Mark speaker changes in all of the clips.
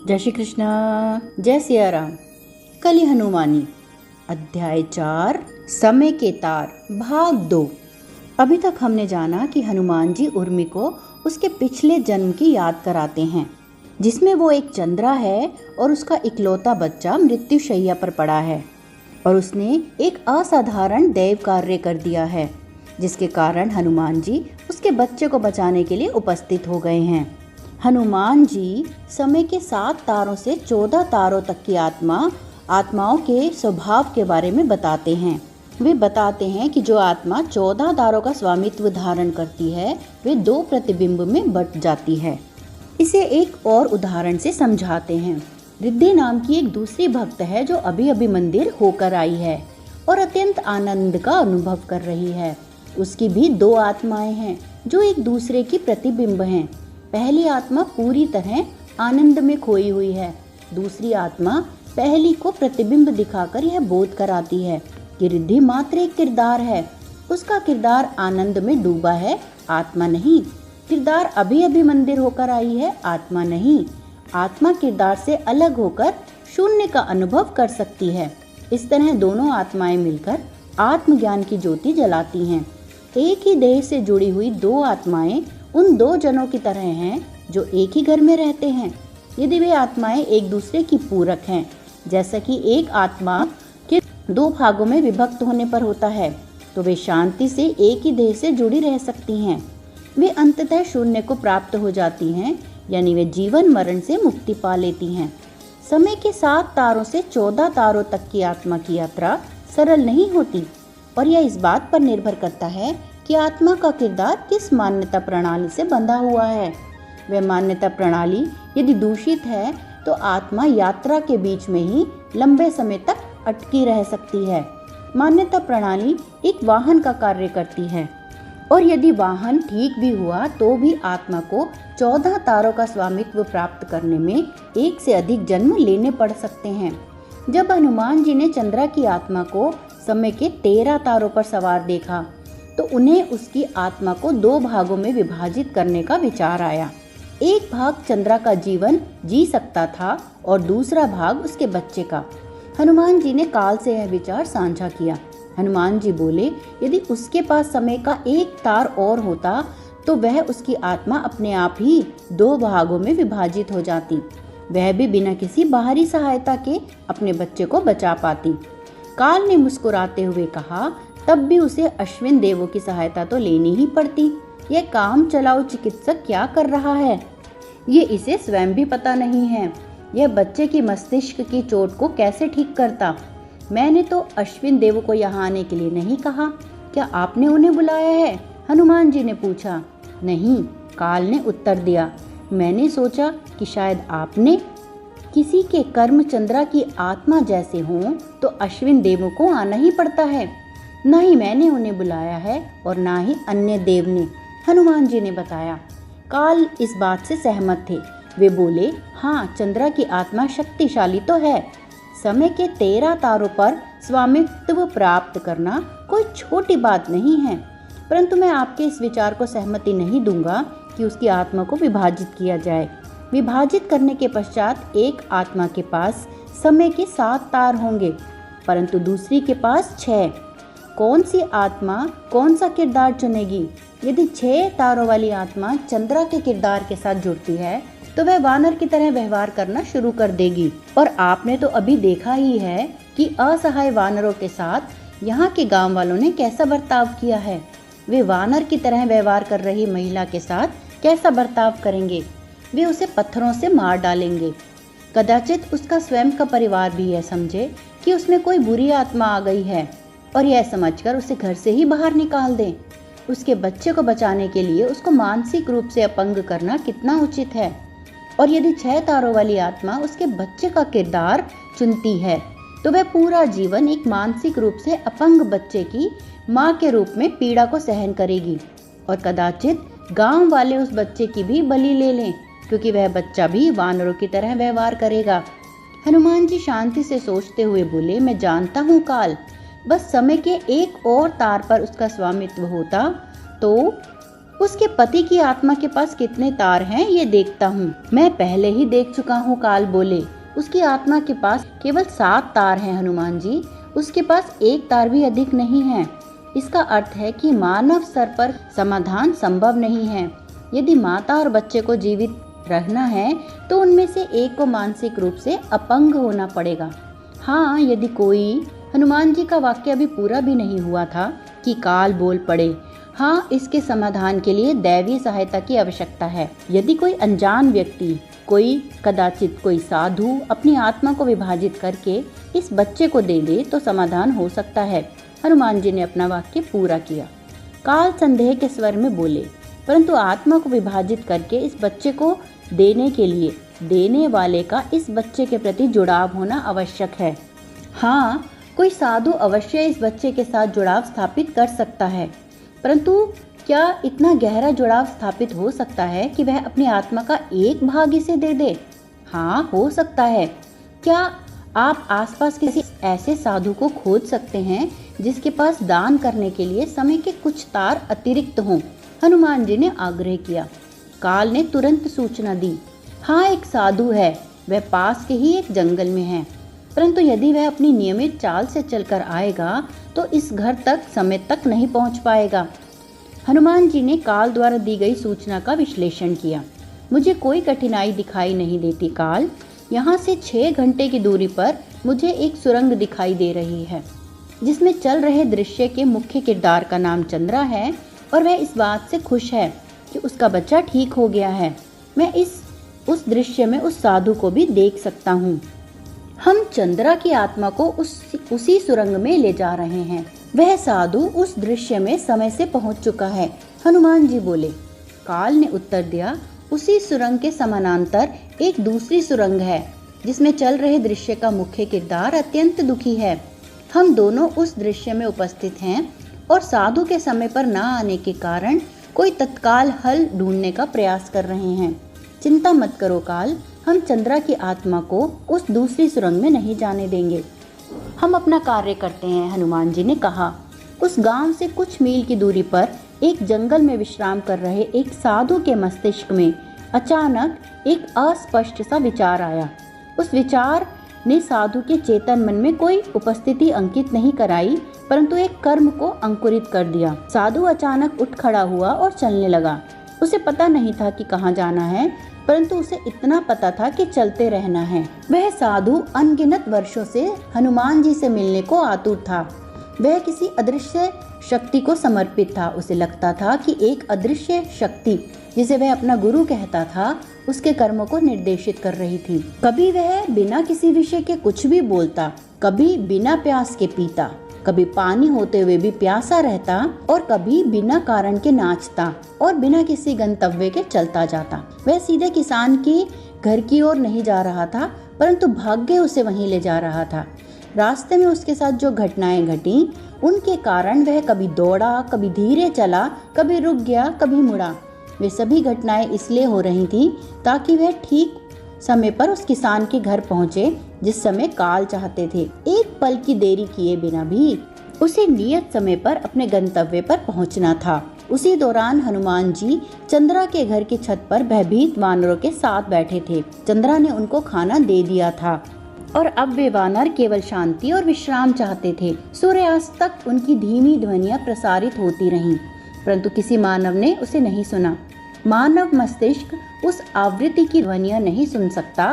Speaker 1: जय श्री कृष्ण, जय सिया राम। कली हनुमानी, अध्याय 4, समय के तार, भाग 2। अभी तक हमने जाना कि हनुमान जी उर्मी को उसके पिछले जन्म की याद कराते हैं, जिसमें वो एक चंद्रा है और उसका इकलौता बच्चा मृत्युशैया पर पड़ा है और उसने एक असाधारण दैव कार्य कर दिया है, जिसके कारण हनुमान जी उसके बच्चे को बचाने के लिए उपस्थित हो गए हैं। हनुमान जी समय के 7 तारों से 14 तारों तक की आत्माओं के स्वभाव के बारे में बताते हैं। वे बताते हैं कि जो आत्मा 14 तारों का स्वामित्व धारण करती है, वे 2 प्रतिबिंब में बट जाती है। इसे एक और उदाहरण से समझाते हैं। रिद्धि नाम की एक दूसरी भक्त है जो अभी अभी मंदिर होकर आई है और अत्यंत आनंद का अनुभव कर रही है। उसकी भी 2 आत्माएं हैं जो एक दूसरे की प्रतिबिंब हैं। पहली आत्मा पूरी तरह आनंद में खोई हुई है। दूसरी आत्मा पहली को प्रतिबिंब दिखाकर यह बोध कराती है कि रिद्धि मात्र एक किरदार है। उसका किरदार आनंद में डूबा है, आत्मा नहीं। किरदार अभी अभी मंदिर होकर आई है, आत्मा नहीं। आत्मा किरदार से अलग होकर शून्य का अनुभव कर सकती है। इस तरह दोनों आत्माएं मिलकर आत्मज्ञान की ज्योति जलाती हैं। एक ही देह से जुड़ी हुई 2 आत्माएं उन 2 जनों की तरह हैं जो एक ही घर में रहते हैं। यदि वे आत्माएं एक दूसरे की पूरक हैं, जैसा कि एक आत्मा के 2 भागों में विभक्त होने पर होता है, तो वे शांति से एक ही देह से जुड़ी रह सकती हैं। वे अंततः शून्य को प्राप्त हो जाती हैं, यानी वे जीवन मरण से मुक्ति पा लेती हैं। समय के 7 तारों से 14 तारों तक की आत्मा की यात्रा सरल नहीं होती और यह इस बात पर निर्भर करता है कि आत्मा का किरदार किस मान्यता प्रणाली से बंधा हुआ है। वह मान्यता प्रणाली यदि दूषित है तो आत्मा यात्रा के बीच में ही लंबे समय तक अटकी रह सकती है। मान्यता प्रणाली एक वाहन का कार्य करती है और यदि वाहन ठीक भी हुआ तो भी आत्मा को 14 तारों का स्वामित्व प्राप्त करने में 1 से अधिक जन्म लेने पड़ सकते हैं। जब हनुमान जी ने चंद्रा की आत्मा को समय के 13 तारों पर सवार देखा तो उन्हें उसकी आत्मा को 2 भागों में विभाजित करने का विचार आया। एक भाग चंद्रा का जीवन जी सकता था और दूसरा भाग उसके बच्चे का। हनुमान जी ने काल से यह विचार साझा किया। हनुमान जी बोले, यदि उसके पास समय का एक तार और होता तो वह उसकी आत्मा अपने आप ही 2 भागों में विभाजित हो जाती। वह भी बिना किसी बाहरी सहायता के अपने बच्चे को बचा पाती। काल ने मुस्कुराते हुए कहा, तब भी उसे अश्विन देवों की सहायता तो लेनी ही पड़ती। यह काम चलाऊ चिकित्सक क्या कर रहा है, ये इसे स्वयं भी पता नहीं है। यह बच्चे की मस्तिष्क की चोट को कैसे ठीक करता। मैंने तो अश्विन देवों को यहाँ आने के लिए नहीं कहा, क्या आपने उन्हें बुलाया है? हनुमान जी ने पूछा। नहीं, काल ने उत्तर दिया, मैंने सोचा कि शायद आपने। किसी के कर्म चंद्रा की आत्मा जैसे हों तो अश्विन देवों को आना ही पड़ता है। न ही मैंने उन्हें बुलाया है और ना ही अन्य देव ने, हनुमान जी ने बताया। काल इस बात से सहमत थे। वे बोले, हाँ, चंद्रा की आत्मा शक्तिशाली तो है। समय के 13 तारों पर स्वामित्व प्राप्त करना कोई छोटी बात नहीं है, परंतु मैं आपके इस विचार को सहमति नहीं दूंगा कि उसकी आत्मा को विभाजित किया जाए। विभाजित करने के पश्चात एक आत्मा के पास समय के 7 तार होंगे, परंतु दूसरी के पास 6। कौन सी आत्मा कौन सा किरदार चुनेगी? यदि 6 तारों वाली आत्मा चंद्रा के किरदार के साथ जुड़ती है तो वह वानर की तरह व्यवहार करना शुरू कर देगी। और आपने तो अभी देखा ही है कि असहाय वानरों के साथ यहाँ के गांव वालों ने कैसा बर्ताव किया है। वे वानर की तरह व्यवहार कर रही महिला के साथ कैसा बर्ताव करेंगे। वे उसे पत्थरों से मार डालेंगे। कदाचित उसका स्वयं का परिवार भी यह समझे कि उसमें कोई बुरी आत्मा आ गई है और यह समझकर उसे घर से ही बाहर निकाल दें। उसके बच्चे को बचाने के लिए उसको मानसिक रूप से अपंग करना कितना उचित है। और यदि 6 तारों वाली आत्मा उसके बच्चे का किरदार चुनती है तो वह पूरा जीवन एक मानसिक रूप से अपंग बच्चे की माँ के रूप में पीड़ा को सहन करेगी और कदाचित गांव वाले उस बच्चे की भी बलि ले लें, क्योंकि वह बच्चा भी वानरों की तरह व्यवहार करेगा। हनुमान जी शांति से सोचते हुए बोले, मैं जानता हूँ काल, बस समय के एक और तार पर उसका स्वामित्व होता तो उसके पति की आत्मा के पास कितने तार हैं ये देखता हूँ। मैं पहले ही देख चुका हूँ, काल बोले। उसकी आत्मा के पास केवल 7 तार हैं हनुमान जी, उसके पास 1 तार भी अधिक नहीं है। इसका अर्थ है कि मानव स्तर पर समाधान संभव नहीं है। यदि माता और बच्चे को जीवित रहना है तो उनमें से एक को मानसिक रूप से अपंग होना पड़ेगा। हाँ, यदि कोई हनुमान जी का वाक्य अभी पूरा भी नहीं हुआ था कि काल बोल पड़े, हाँ, इसके समाधान के लिए दैवीय सहायता की आवश्यकता है। यदि कोई अनजान व्यक्ति, कदाचित कोई साधु अपनी आत्मा को विभाजित करके इस बच्चे को दे दे तो समाधान हो सकता है। हनुमान जी ने अपना वाक्य पूरा किया। काल संदेह के स्वर में बोले, परंतु आत्मा को विभाजित करके इस बच्चे को देने के लिए देने वाले का इस बच्चे के प्रति जुड़ाव होना आवश्यक है। हाँ, कोई साधु अवश्य इस बच्चे के साथ जुड़ाव स्थापित कर सकता है, परंतु क्या इतना गहरा जुड़ाव स्थापित हो सकता है कि वह अपनी आत्मा का एक भाग इसे दे दे? हाँ, हो सकता है। क्या आप आसपास किसी ऐसे साधु को खोज सकते हैं जिसके पास दान करने के लिए समय के कुछ तार अतिरिक्त हों? हनुमान जी ने आग्रह किया। काल ने तुरंत सूचना दी, हाँ, एक साधु है, वह पास के ही एक जंगल में है, परंतु यदि वह अपनी नियमित चाल से चलकर आएगा तो इस घर तक समय तक नहीं पहुंच पाएगा। हनुमान जी ने काल द्वारा दी गई सूचना का विश्लेषण किया। मुझे कोई कठिनाई दिखाई नहीं देती काल। यहाँ से 6 घंटे की दूरी पर मुझे एक सुरंग दिखाई दे रही है जिसमें चल रहे दृश्य के मुख्य किरदार का नाम चंद्रा है और वह इस बात से खुश है कि उसका बच्चा ठीक हो गया है। मैं उस दृश्य में उस साधु को भी देख सकता हूँ। हम चंद्रा की आत्मा को उसी सुरंग में ले जा रहे हैं। वह साधु उस दृश्य में समय से पहुंच चुका है, हनुमान जी बोले। काल ने उत्तर दिया, उसी सुरंग के समानांतर एक दूसरी सुरंग है जिसमें चल रहे दृश्य का मुख्य किरदार अत्यंत दुखी है। हम दोनों उस दृश्य में उपस्थित हैं और साधु के समय पर न आने के कारण कोई तत्काल हल ढूंढने का प्रयास कर रहे हैं। चिंता मत करो काल, हम चंद्रा की आत्मा को उस दूसरी सुरंग में नहीं जाने देंगे। हम अपना कार्य करते हैं, हनुमान जी ने कहा। उस गांव से कुछ मील की दूरी पर एक जंगल में विश्राम कर रहे एक साधु के मस्तिष्क में अचानक एक अस्पष्ट सा विचार आया। उस विचार ने साधु के चेतन मन में कोई उपस्थिति अंकित नहीं कराई, परंतु एक कर्म को अंकुरित कर दिया। साधु अचानक उठ खड़ा हुआ और चलने लगा। उसे पता नहीं था कि कहाँ जाना है, परंतु उसे इतना पता था कि चलते रहना है। वह साधु अनगिनत वर्षों से हनुमान जी से मिलने को आतुर था। वह किसी अदृश्य शक्ति को समर्पित था। उसे लगता था कि एक अदृश्य शक्ति, जिसे वह अपना गुरु कहता था, उसके कर्मों को निर्देशित कर रही थी। कभी वह बिना किसी विषय के कुछ भी बोलता, कभी बिना प्यास के पीता, कभी पानी होते हुए भी प्यासा रहता और कभी बिना कारण के नाचता और बिना किसी गंतव्य के चलता जाता। वह सीधे किसान के घर की ओर नहीं जा रहा था, परंतु भाग्य उसे वहीं ले जा रहा था। रास्ते में उसके साथ जो घटनाएं घटी, उनके कारण वह कभी दौड़ा, कभी धीरे चला, कभी रुक गया, कभी मुड़ा। वे सभी घटनाएं इसलिए हो रही थी ताकि वह ठीक समय पर उस किसान के घर पहुंचे जिस समय काल चाहते थे। एक पल की देरी किए बिना भी उसे नियत समय पर अपने गंतव्य पर पहुंचना था। उसी दौरान हनुमान जी चंद्रा के घर की छत पर भयभीत वानरों के साथ बैठे थे। चंद्रा ने उनको खाना दे दिया था और अब वे वानर केवल शांति और विश्राम चाहते थे। सूर्यास्त तक उनकी धीमी ध्वनियां प्रसारित होती रहीं, परंतु किसी मानव ने उसे नहीं सुना। मानव मस्तिष्क उस आवृत्ति की ध्वनियां नहीं सुन सकता,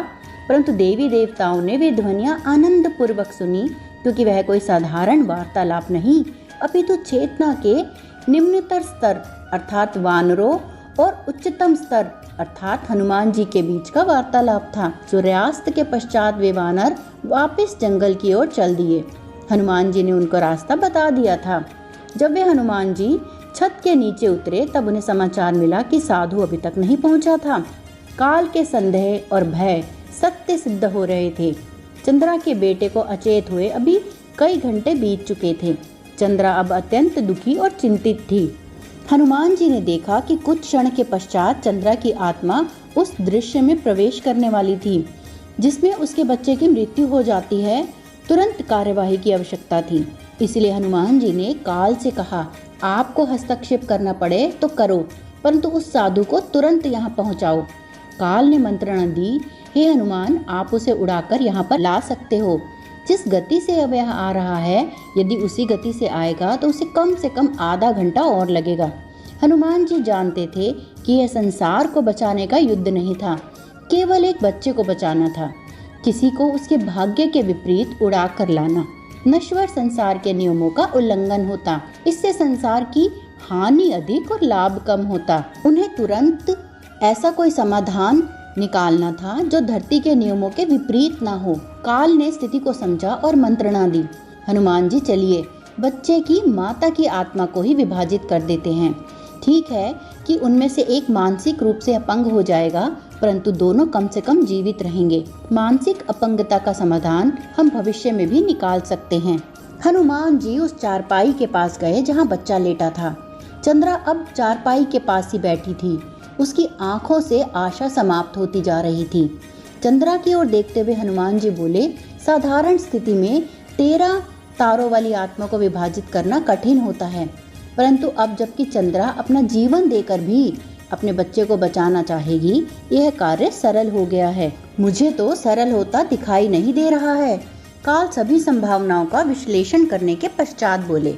Speaker 1: परंतु देवी देवताओं ने वे ध्वनियां आनंद पूर्वक सुनी, क्योंकि वह कोई साधारण वार्तालाप नहीं, अपितु चेतना के निम्नतर स्तर अर्थात वानरों और उच्चतम स्तर अर्थात हनुमान जी के बीच का वार्तालाप था। सूर्यास्त के पश्चात वे वानर वापस जंगल की ओर चल दिए। हनुमान जी ने उनको रास्ता बता दिया था। जब वे हनुमान जी छत के नीचे उतरे तब उन्हें समाचार मिला कि साधु अभी तक नहीं पहुंचा था। काल के संदेह और भय सत्य सिद्ध हो रहे थे। चंद्रा के बेटे को अचेत हुए अभी कई घंटे बीत चुके थे। चंद्रा अब अत्यंत दुखी और चिंतित थी। हनुमान जी ने देखा कि कुछ क्षण के पश्चात चंद्रा की आत्मा उस दृश्य में प्रवेश करने वाली थी जिसमें उसके बच्चे की मृत्यु हो जाती है। तुरंत कार्यवाही की आवश्यकता थी। इसलिए हनुमान जी ने काल से कहा, आपको हस्तक्षेप करना पड़े तो करो, परंतु उस साधु को तुरंत यहाँ पहुँचाओ। काल ने मंत्रणा दी, हे हनुमान, आप उसे उड़ाकर यहाँ पर ला सकते हो। जिस गति से अब यह आ रहा है, यदि उसी गति से आएगा तो उसे कम से कम आधा घंटा और लगेगा। हनुमान जी जानते थे कि यह संसार को बचाने का युद्ध नहीं था, केवल एक बच्चे को बचाना था। किसी को उसके भाग्य के विपरीत उड़ा कर लाना नश्वर संसार के नियमों का उल्लंघन होता। इससे संसार की हानि अधिक और लाभ कम होता। उन्हें तुरंत ऐसा कोई समाधान निकालना था जो धरती के नियमों के विपरीत ना हो। काल ने स्थिति को समझा और मंत्रणा दी, हनुमान जी चलिए, बच्चे की माता की आत्मा को ही विभाजित कर देते हैं। ठीक है कि उनमें से एक मानसिक रूप से अपंग हो जाएगा, परंतु दोनों कम से कम जीवित रहेंगे। मानसिक अपंगता का समाधान हम भविष्य में भी निकाल सकते हैं। हनुमान जी उस चारपाई के पास गए जहाँ बच्चा लेटा था। चंद्रा अब चारपाई के पास ही बैठी थी। उसकी आंखों से आशा समाप्त होती जा रही थी। चंद्रा की ओर देखते हुए हनुमान जी बोले, साधारण स्थिति में 13 तारों वाली आत्मा को विभाजित करना कठिन होता है, परंतु अब जबकि चंद्रा अपना जीवन देकर भी अपने बच्चे को बचाना चाहेगी, यह कार्य सरल हो गया है। मुझे तो सरल होता दिखाई नहीं दे रहा है। काल सभी संभावनाओं का विश्लेषण करने के पश्चात बोले,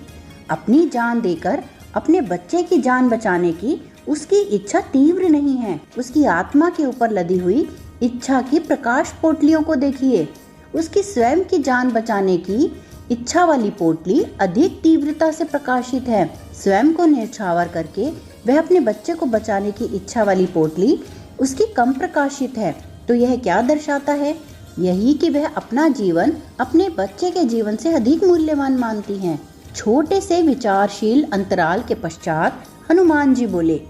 Speaker 1: अपनी जान देकर अपने बच्चे की जान बचाने की उसकी इच्छा तीव्र नहीं है। उसकी आत्मा के ऊपर लदी हुई इच्छा की प्रकाश पोटलियों को देखिए। उसकी स्वयं की जान बचाने की इच्छा वाली पोटली अधिक तीव्रता से प्रकाशित है। स्वयं को न्यौछावर करके वह अपने बच्चे को बचाने की इच्छा वाली पोटली उसकी कम प्रकाशित है। तो यह क्या दर्शाता है? यही कि वह अपना जीवन अपने बच्चे के जीवन से अधिक मूल्यवान मानती है। छोटे से विचारशील अंतराल के पश्चात हनुमान जी बोले,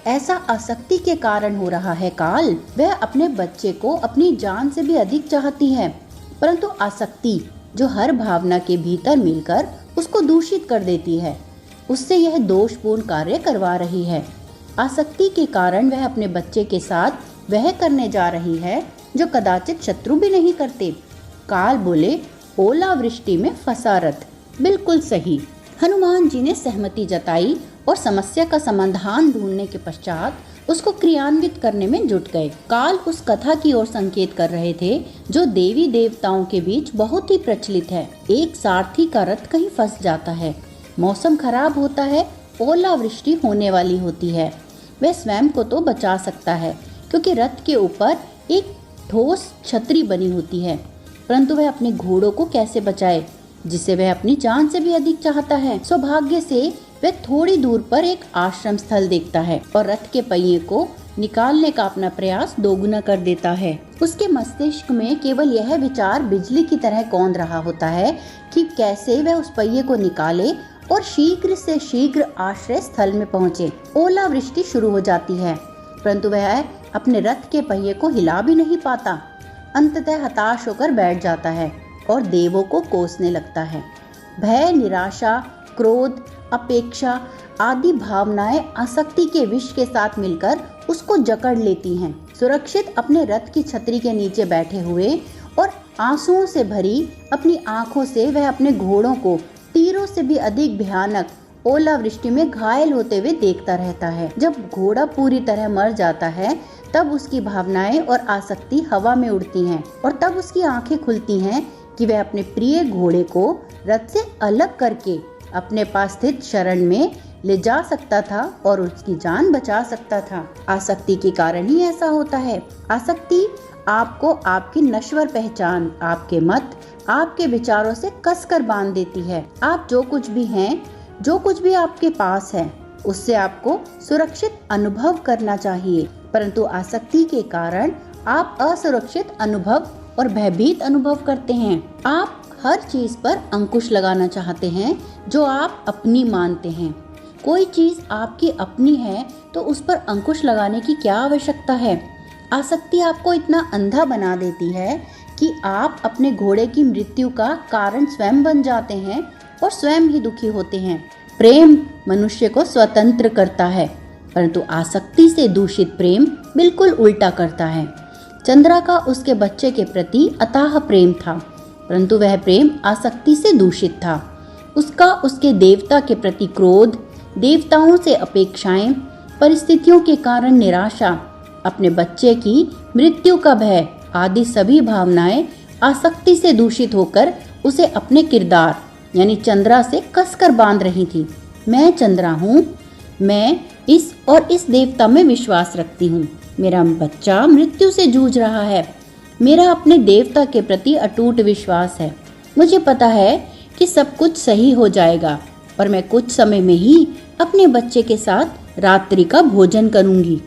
Speaker 1: ऐसा आसक्ति के कारण हो रहा है काल। वह अपने बच्चे को अपनी जान से भी अधिक चाहती है, परंतु आसक्ति जो हर भावना के भीतर मिलकर उसको दूषित कर देती है, उससे यह दोषपूर्ण कार्य करवा रही है। आसक्ति के कारण वह अपने बच्चे के साथ वह करने जा रही है जो कदाचित शत्रु भी नहीं करते। काल बोले, ओलावृष्टि में फंसा रथ। बिल्कुल सही। हनुमान जी ने सहमति जताई और समस्या का समाधान ढूंढने के पश्चात उसको क्रियान्वित करने में जुट गए। काल उस कथा की ओर संकेत कर रहे थे जो देवी देवताओं के बीच बहुत ही प्रचलित है। एक सारथी का रथ कहीं फंस जाता है, मौसम खराब होता है, ओलावृष्टि होने वाली होती है। वह स्वयं को तो बचा सकता है क्योंकि रथ के ऊपर एक ठोस छतरी बनी होती है, परंतु वह अपने घोड़ों को कैसे बचाए जिसे वह अपनी जान से भी अधिक चाहता है। सौभाग्य से वह थोड़ी दूर पर एक आश्रम स्थल देखता है और रथ के पहिए को निकालने का अपना प्रयास दोगुना कर देता है। उसके मस्तिष्क में केवल यह विचार बिजली की तरह कौंध रहा होता है कि कैसे वह उस पहिए को निकाले और शीघ्र से शीघ्र आश्रय स्थल में पहुँचे। ओलावृष्टि शुरू हो जाती है, परंतु वह अपने रथ के पहिए को हिला भी नहीं पाता। अंततः हताश होकर बैठ जाता है और देवों को कोसने लगता है। भय, निराशा, क्रोध, अपेक्षा आदि भावनाएं आसक्ति के विष के साथ मिलकर उसको जकड़ लेती हैं। सुरक्षित अपने रथ की छतरी के नीचे बैठे हुए और आंसुओं से भरी अपनी आंखों से वह अपने घोड़ों को तीरों से भी अधिक भयानक ओलावृष्टि में घायल होते हुए देखता रहता है। जब घोड़ा पूरी तरह मर जाता है तब उसकी भावनाएं और आसक्ति हवा में उड़ती हैं और तब उसकी आंखें खुलती हैं कि वह अपने प्रिय घोड़े को रथ से अलग करके अपने पास स्थित शरण में ले जा सकता था और उसकी जान बचा सकता था। आसक्ति के कारण ही ऐसा होता है। आसक्ति आपको आपकी नश्वर पहचान, आपके मत, आपके विचारों से कसकर बांध देती है। आप जो कुछ भी हैं, जो कुछ भी आपके पास है, उससे आपको सुरक्षित अनुभव करना चाहिए, परंतु आसक्ति के कारण आप असुरक्षित अनुभव और भयभीत अनुभव करते हैं। आप हर चीज पर अंकुश लगाना चाहते हैं जो आप अपनी मानते हैं। कोई चीज आपकी अपनी है तो उस पर अंकुश लगाने की क्या आवश्यकता है। आसक्ति आपको इतना अंधा बना देती है कि आप अपने घोड़े की मृत्यु का कारण स्वयं बन जाते हैं और स्वयं ही दुखी होते हैं। प्रेम मनुष्य को स्वतंत्र करता है, परंतु आसक्ति से दूषित प्रेम बिल्कुल उल्टा करता है। चंद्रा का उसके बच्चे के प्रति अथाह प्रेम था, परंतु वह प्रेम आसक्ति से दूषित था। उसका उसके देवता के प्रति क्रोध, देवताओं से अपेक्षाएं, परिस्थितियों के कारण निराशा, अपने बच्चे की मृत्यु का भय आदि सभी भावनाएं आसक्ति से दूषित होकर उसे अपने किरदार यानी चंद्रा से कसकर बांध रही थी। मैं चंद्रा हूँ, मैं इस और इस देवता में विश्वास रखती हूँ। मेरा बच्चा मृत्यु से जूझ रहा है। मेरा अपने देवता के प्रति अटूट विश्वास है। मुझे पता है कि सब कुछ सही हो जाएगा और मैं कुछ समय में ही अपने बच्चे के साथ रात्रि का भोजन करूंगी।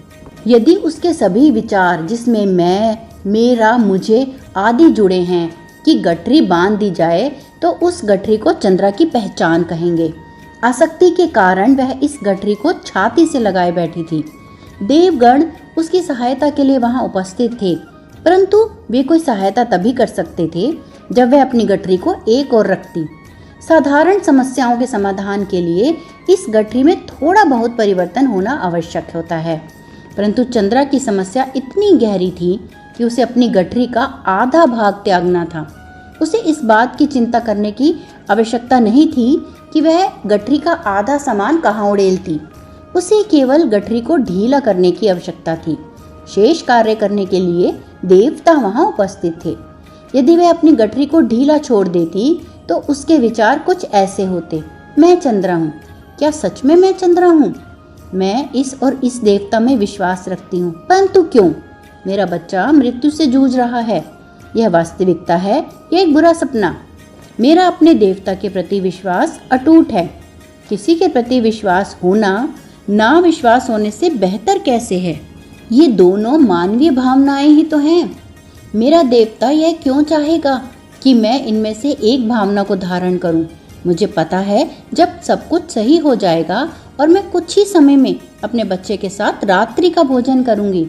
Speaker 1: यदि उसके सभी विचार जिसमें मैं, मेरा, मुझे आदि जुड़े हैं कि गठरी बांध दी जाए तो उस गठरी को चंद्रा की पहचान कहेंगे। आसक्ति के कारण वह इस गठरी को छाती से लगाए बैठी थी। देवगण उसकी सहायता के लिए वहां उपस्थित थे, परंतु वे कोई सहायता तभी कर सकते थे जब वह अपनी गठरी को एक ओर रखती। साधारण समस्याओं के समाधान के लिए इस गठरी में थोड़ा बहुत परिवर्तन होना आवश्यक होता है, परंतु चंद्रा की समस्या इतनी गहरी थी कि उसे अपनी गठरी का आधा भाग त्यागना था। उसे इस बात की चिंता करने की आवश्यकता नहीं थी कि वह गठरी का आधा सामान कहाँ उड़ेलती। उसे केवल गठरी को ढीला करने की आवश्यकता थी। शेष कार्य करने के लिए देवता वहां उपस्थित थे। यदि वह अपनी गठरी को ढीला छोड़ देती तो उसके विचार कुछ ऐसे होते। मैं चंद्रा हूँ। क्या सच में मैं चंद्रा हूँ? मैं इस और इस देवता में विश्वास रखती हूँ, परंतु क्यों? मेरा बच्चा मृत्यु से जूझ रहा है। यह वास्तविकता है या एक बुरा सपना? मेरा अपने देवता के प्रति विश्वास अटूट है। किसी के प्रति विश्वास होना ना विश्वास होने से बेहतर कैसे है? ये दोनों मानवीय भावनाएं ही तो हैं। मेरा देवता यह क्यों चाहेगा कि मैं इनमें से एक भावना को धारण करूं? मुझे पता है जब सब कुछ सही हो जाएगा और मैं कुछ ही समय में अपने बच्चे के साथ रात्रि का भोजन करूंगी।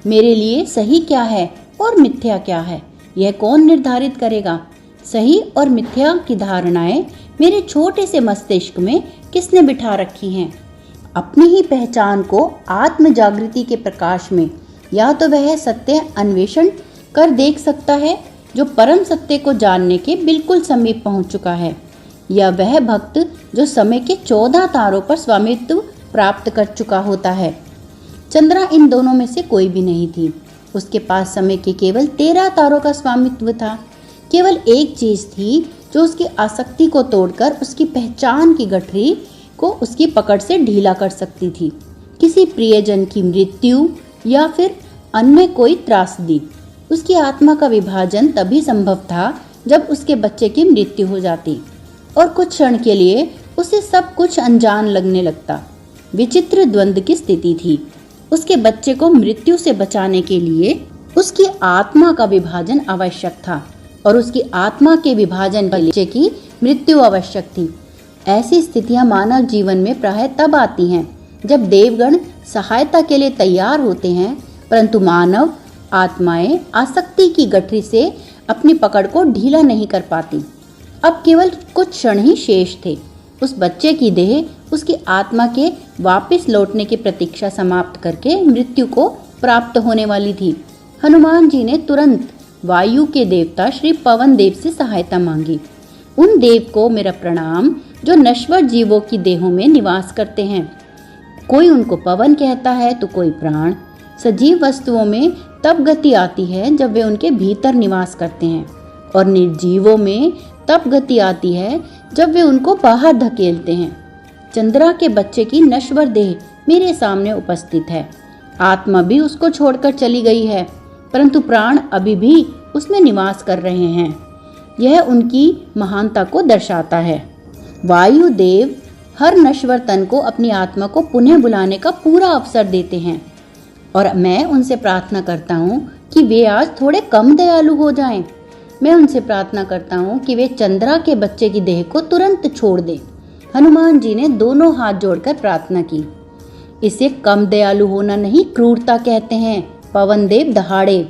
Speaker 1: मेरे लिए सही क्या है और मिथ्या क्या है, यह कौन निर्धारित करेगा? सही और मिथ्या की धारणाएं मेरे छोटे से मस्तिष्क में किसने बिठा रखी हैं? अपनी ही पहचान को आत्म जागृति के प्रकाश में या तो वह सत्य अन्वेषण कर देख सकता है जो परम सत्य को जानने के बिल्कुल समीप पहुंच चुका है, या वह भक्त जो समय के 14 तारों पर स्वामित्व प्राप्त कर चुका होता है। चंद्रा इन दोनों में से कोई भी नहीं थी। उसके पास समय के केवल 13 तारों का स्वामित्व था। केवल एक चीज थी जो उसकी आसक्ति को तोड़कर उसकी पहचान की गठरी को उसकी पकड़ से ढीला कर सकती थी। किसी प्रियजन की मृत्यु या फिर अन्य कोई त्रासदी। उसकी आत्मा का विभाजन तभी संभव था जब उसके बच्चे की मृत्यु हो जाती और कुछ क्षण के लिए उसे सब कुछ अनजान लगने लगता। विचित्र द्वंद्व की स्थिति थी। उसके बच्चे को मृत्यु से बचाने के लिए उसकी आत्मा का विभाजन आवश्यक था और उसकी आत्मा के विभाजन के लिए बच्चे की मृत्यु आवश्यक थी। ऐसी स्थितियां मानव जीवन में प्रायः तब आती हैं जब देवगण सहायता के लिए तैयार होते हैं, परंतु मानव आत्माएं आसक्ति की गठरी से अपनी पकड़ को ढीला नहीं कर पाती। अब केवल कुछ क्षण ही शेष थे। उस बच्चे की देह उसकी आत्मा के वापस लौटने की प्रतीक्षा समाप्त करके मृत्यु को प्राप्त होने वाली थी। हनुमान जी ने तुरंत वायु के देवता श्री पवन देव से सहायता मांगी। उन देव को मेरा प्रणाम जो नश्वर जीवों की देहों में निवास करते हैं। कोई उनको पवन कहता है तो कोई प्राण। सजीव वस्तुओं में तब गति आती है जब वे उनके भीतर निवास करते हैं, और निर्जीवों में तब गति आती है जब वे उनको बाहर धकेलते हैं। चंद्रा के बच्चे की नश्वर देह मेरे सामने उपस्थित है। आत्मा भी उसको छोड़कर चली गई है, परंतु प्राण अभी भी उसमें निवास कर रहे हैं। यह उनकी महानता को दर्शाता है। वायु देव हर नश्वर तन को अपनी आत्मा को पुनः बुलाने का पूरा अवसर देते हैं, और मैं उनसे प्रार्थना करता हूँ कि वे आज थोड़े कम दयालु हो जाएं। मैं उनसे प्रार्थना करता हूँ कि वे चंद्रा के बच्चे की देह को तुरंत छोड़ दें। हनुमान जी ने दोनों हाथ जोड़कर प्रार्थना की। इसे कम दयालु होना नहीं, क्रूरता कहते हैं। पवन देव दहाड़े।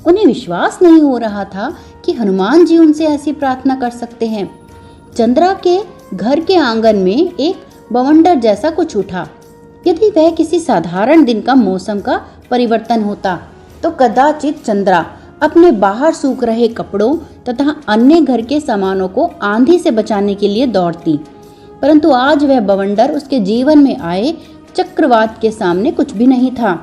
Speaker 1: उन्हें विश्वास नहीं हो रहा था कि हनुमान जी उनसे ऐसी प्रार्थना कर सकते हैं। चंद्रा के घर के आंगन में एक बवंडर जैसा कुछ उठा। यदि वह किसी साधारण दिन का मौसम का परिवर्तन होता तो कदाचित चंद्रा अपने बाहर सूख रहे कपड़ों तथा अन्य घर के सामानों को आंधी से बचाने के लिए दौड़ती, परंतु आज वह बवंडर उसके जीवन में आए चक्रवात के सामने कुछ भी नहीं था।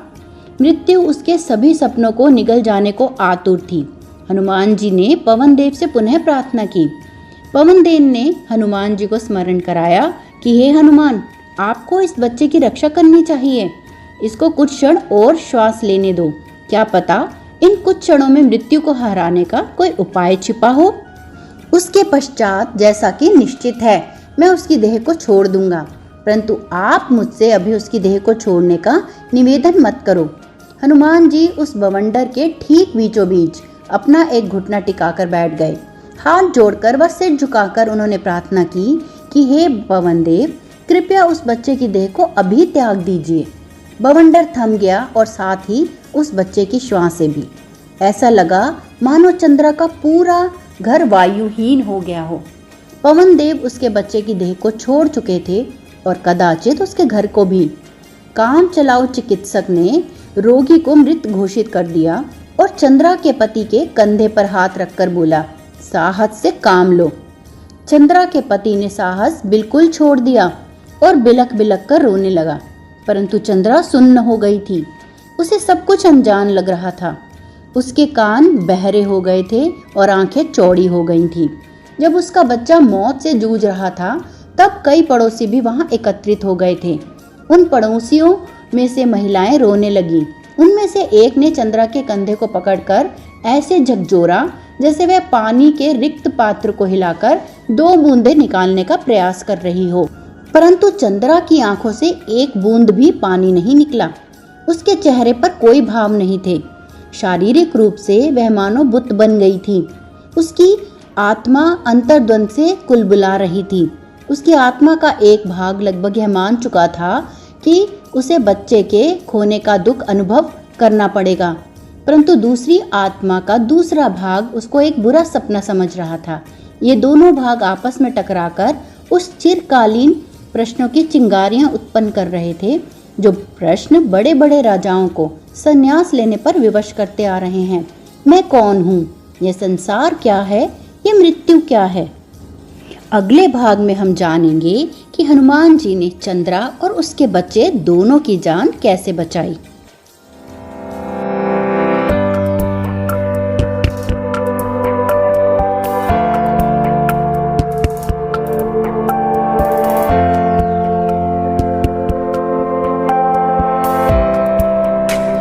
Speaker 1: मृत्यु उसके सभी सपनों को निगल जाने को आतुर थी। हनुमान जी ने पवन देव से पुनः प्रार्थना की। पवन देव ने हनुमान जी को स्मरण कराया कि हे हनुमान, आपको इस बच्चे की रक्षा करनी चाहिए। इसको कुछ क्षण और श्वास लेने दो। क्या पता इन कुछ क्षणों में मृत्यु को हराने का कोई उपाय छिपा हो। उसके पश्चात जैसा कि निश्चित है, मैं उसकी देह को छोड़ दूंगा, परंतु आप मुझसे अभी उसकी देह को छोड़ने का निवेदन मत करो। हनुमान जी उस बवंडर के ठीक बीचों बीच अपना एक घुटना टिकाकर बैठ गए। हाथ जोड़कर व सिर झुकाकर उन्होंने प्रार्थना की कि हे पवन देव, कृपया उस बच्चे की देह को अभी त्याग दीजिए। बवंडर थम गया और साथ ही उस बच्चे की श्वासें भी। ऐसा लगा मानो चंद्रा का पूरा घर वायुहीन हो गया हो। पवन देव उसके बच्चे की देह को छोड़ चुके थे और कदाचित उसके घर को भी। काम चलाऊ चिकित्सक ने रोगी को मृत घोषित कर दिया और चंद्रा के पति के कंधे पर हाथ रखकर बोला, साहस से काम लो। चंद्रा के पति ने साहस बिल्कुल छोड़ दिया और बिलक बिलक कर रोने लगा, परंतु चंद्रा सुन्न हो गई थी। उसे सब कुछ अनजान लग रहा था। उसके कान बहरे हो गए थे और आंखें चौड़ी हो गई थीं। जब उसका बच्चा मौत से जूझ रहा था, तब कई पड़ोसी भी वहां एकत्रित हो गए थे। उन पड़ोसियों में से महिलाएं रोने लगीं। उनमें से एक ने चंद्रा के कंधे को पकड़कर ऐसे झकझोरा जैसे वह पानी के रिक्त पात्र को हिलाकर 2 बूंदें निकालने का प्रयास कर रही हो, परंतु चंद्रा की आंखों से एक बूंद भी पानी नहीं निकला। उसके चेहरे पर कोई भाव नहीं थे। शारीरिक रूप से वह मानो बुत बन गई थी। उसकी आत्मा अंतर्द्वंद से कुलबुला रही थी। उसकी आत्मा का एक भाग लगभग यह मान चुका था कि उसे बच्चे के खोने का दुख अनुभव करना पड़ेगा, परंतु दूसरी आत्मा का दूसरा भाग उसको एक बुरा सपना समझ रहा था। ये दोनों भाग आपस में टकराकर उस चिरकालीन प्रश्नों की चिंगारियां उत्पन्न कर रहे थे, जो प्रश्न बड़े बड़े राजाओं को संन्यास लेने पर विवश करते आ रहे हैं। मैं कौन हूँ? यह संसार क्या है? यह मृत्यु क्या है? अगले भाग में हम जानेंगे कि हनुमान जी ने चंद्रा और उसके बच्चे दोनों की जान कैसे बचाई।